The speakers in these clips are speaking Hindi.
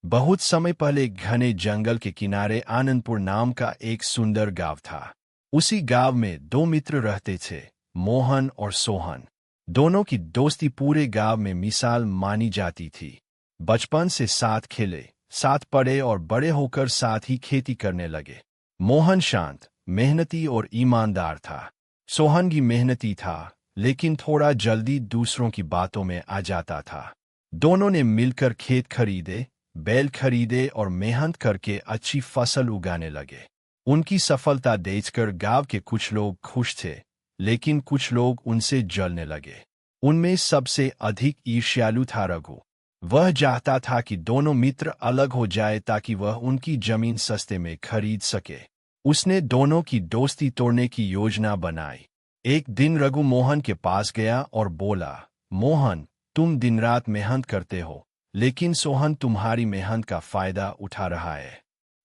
बहुत समय पहले घने जंगल के किनारे आनंदपुर नाम का एक सुंदर गांव था। उसी गांव में दो मित्र रहते थे, मोहन और सोहन। दोनों की दोस्ती पूरे गांव में मिसाल मानी जाती थी। बचपन से साथ खेले, साथ पढ़े और बड़े होकर साथ ही खेती करने लगे। मोहन शांत, मेहनती और ईमानदार था। सोहन भी मेहनती था, लेकिन थोड़ा जल्दी दूसरों की बातों में आ जाता था। दोनों ने मिलकर खेत खरीदे, बैल खरीदे और मेहनत करके अच्छी फसल उगाने लगे। उनकी सफलता देखकर गांव के कुछ लोग खुश थे, लेकिन कुछ लोग उनसे जलने लगे। उनमें सबसे अधिक ईर्ष्यालु था रघु। वह चाहता था कि दोनों मित्र अलग हो जाए ताकि वह उनकी जमीन सस्ते में खरीद सके। उसने दोनों की दोस्ती तोड़ने की योजना बनाई। एक दिन रघु मोहन के पास गया और बोला, मोहन, तुम दिन रात मेहनत करते हो, लेकिन सोहन तुम्हारी मेहनत का फायदा उठा रहा है।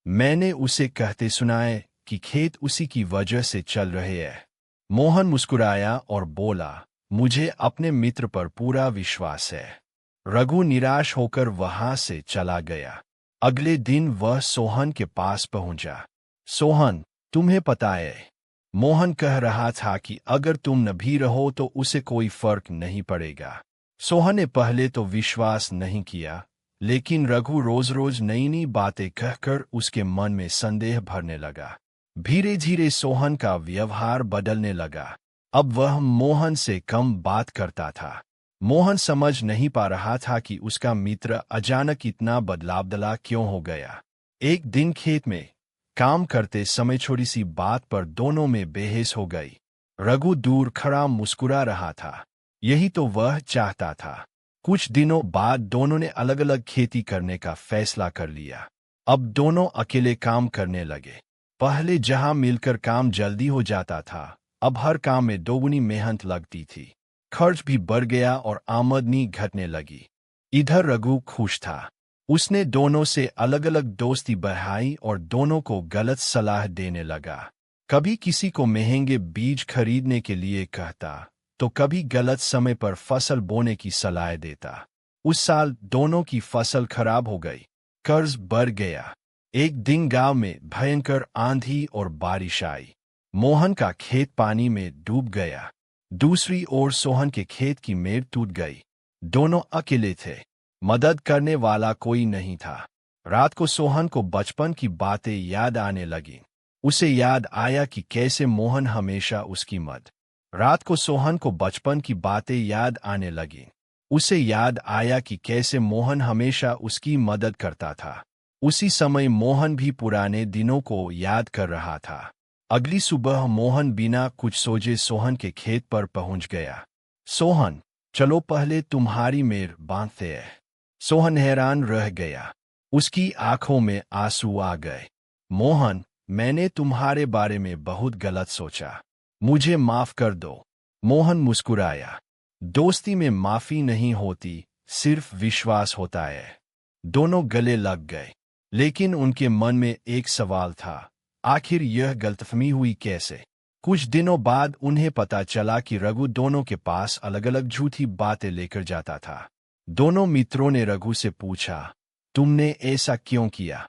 मैंने उसे कहते सुना है कि खेत उसी की वजह से चल रहे हैं। मोहन मुस्कुराया और बोला, मुझे अपने मित्र पर पूरा विश्वास है। रघु निराश होकर वहां से चला गया। अगले दिन वह सोहन के पास पहुंचा। सोहन, तुम्हें पता है, मोहन कह रहा था कि अगर तुम न भी रहो तो उसे कोई फर्क नहीं पड़ेगा। सोहन ने पहले तो विश्वास नहीं किया, लेकिन रघु रोज रोज नई नई बातें कहकर उसके मन में संदेह भरने लगा। धीरे धीरे सोहन का व्यवहार बदलने लगा। अब वह मोहन से कम बात करता था। मोहन समझ नहीं पा रहा था कि उसका मित्र अचानक इतना बदलाव क्यों हो गया। एक दिन खेत में काम करते समय छोटी सी बात पर दोनों में बहस हो गई। रघु दूर खड़ा मुस्कुरा रहा था। यही तो वह चाहता था। कुछ दिनों बाद दोनों ने अलग अलग खेती करने का फैसला कर लिया। अब दोनों अकेले काम करने लगे। पहले जहां मिलकर काम जल्दी हो जाता था, अब हर काम में दोगुनी मेहनत लगती थी। खर्च भी बढ़ गया और आमदनी घटने लगी। इधर रघु खुश था। उसने दोनों से अलग अलग दोस्ती बढ़ाई और दोनों को गलत सलाह देने लगा। कभी किसी को महंगे बीज खरीदने के लिए कहता, तो कभी गलत समय पर फसल बोने की सलाह देता। उस साल दोनों की फसल खराब हो गई, कर्ज बढ़ गया। एक दिन गांव में भयंकर आंधी और बारिश आई। मोहन का खेत पानी में डूब गया। दूसरी ओर सोहन के खेत की मेड़ टूट गई। दोनों अकेले थे, मदद करने वाला कोई नहीं था। रात को सोहन को बचपन की बातें याद आने लगी। उसे याद आया कि कैसे मोहन हमेशा उसकी मदद रात को सोहन को बचपन की बातें याद आने लगी। उसे याद आया कि कैसे मोहन हमेशा उसकी मदद करता था। उसी समय मोहन भी पुराने दिनों को याद कर रहा था। अगली सुबह मोहन बिना कुछ सोचे सोहन के खेत पर पहुंच गया। सोहन, चलो पहले तुम्हारी मेड़ बांधते हैं। सोहन हैरान रह गया। उसकी आंखों में आंसू आ गए। मोहन, मैंने तुम्हारे बारे में बहुत गलत सोचा, मुझे माफ कर दो। मोहन मुस्कुराया। दोस्ती में माफी नहीं होती, सिर्फ विश्वास होता है। दोनों गले लग गए, लेकिन उनके मन में एक सवाल था, आखिर यह गलतफहमी हुई कैसे? कुछ दिनों बाद उन्हें पता चला कि रघु दोनों के पास अलग अलग झूठी बातें लेकर जाता था। दोनों मित्रों ने रघु से पूछा, तुमने ऐसा क्यों किया?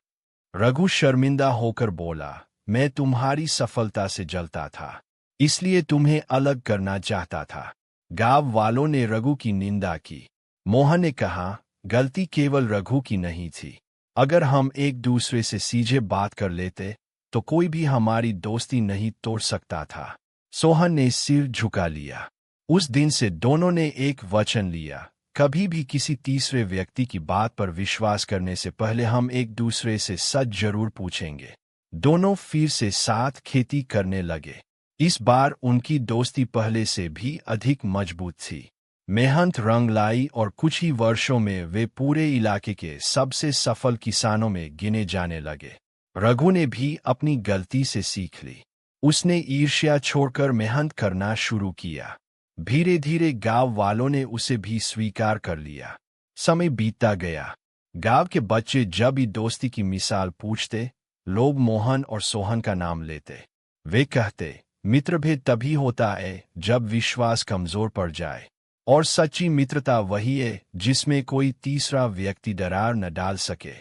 रघु शर्मिंदा होकर बोला, मैं तुम्हारी सफलता से जलता था, इसलिए तुम्हें अलग करना चाहता था। गांव वालों ने रघु की निंदा की। मोहन ने कहा, गलती केवल रघु की नहीं थी। अगर हम एक दूसरे से सीधे बात कर लेते तो कोई भी हमारी दोस्ती नहीं तोड़ सकता था। सोहन ने सिर झुका लिया। उस दिन से दोनों ने एक वचन लिया, कभी भी किसी तीसरे व्यक्ति की बात पर विश्वास करने से पहले हम एक दूसरे से सच जरूर पूछेंगे। दोनों फिर से साथ खेती करने लगे। इस बार उनकी दोस्ती पहले से भी अधिक मजबूत थी। मेहनत रंग लाई और कुछ ही वर्षों में वे पूरे इलाके के सबसे सफल किसानों में गिने जाने लगे। रघु ने भी अपनी गलती से सीख ली। उसने ईर्ष्या छोड़कर मेहनत करना शुरू किया। धीरे धीरे गांव वालों ने उसे भी स्वीकार कर लिया। समय बीतता गया। गांव के बच्चे जब भी दोस्ती की मिसाल पूछते, लोग मोहन और सोहन का नाम लेते। वे कहते, मित्रभेद तभी होता है जब विश्वास कमजोर पड़ जाए, और सच्ची मित्रता वही है जिसमें कोई तीसरा व्यक्ति दरार न डाल सके।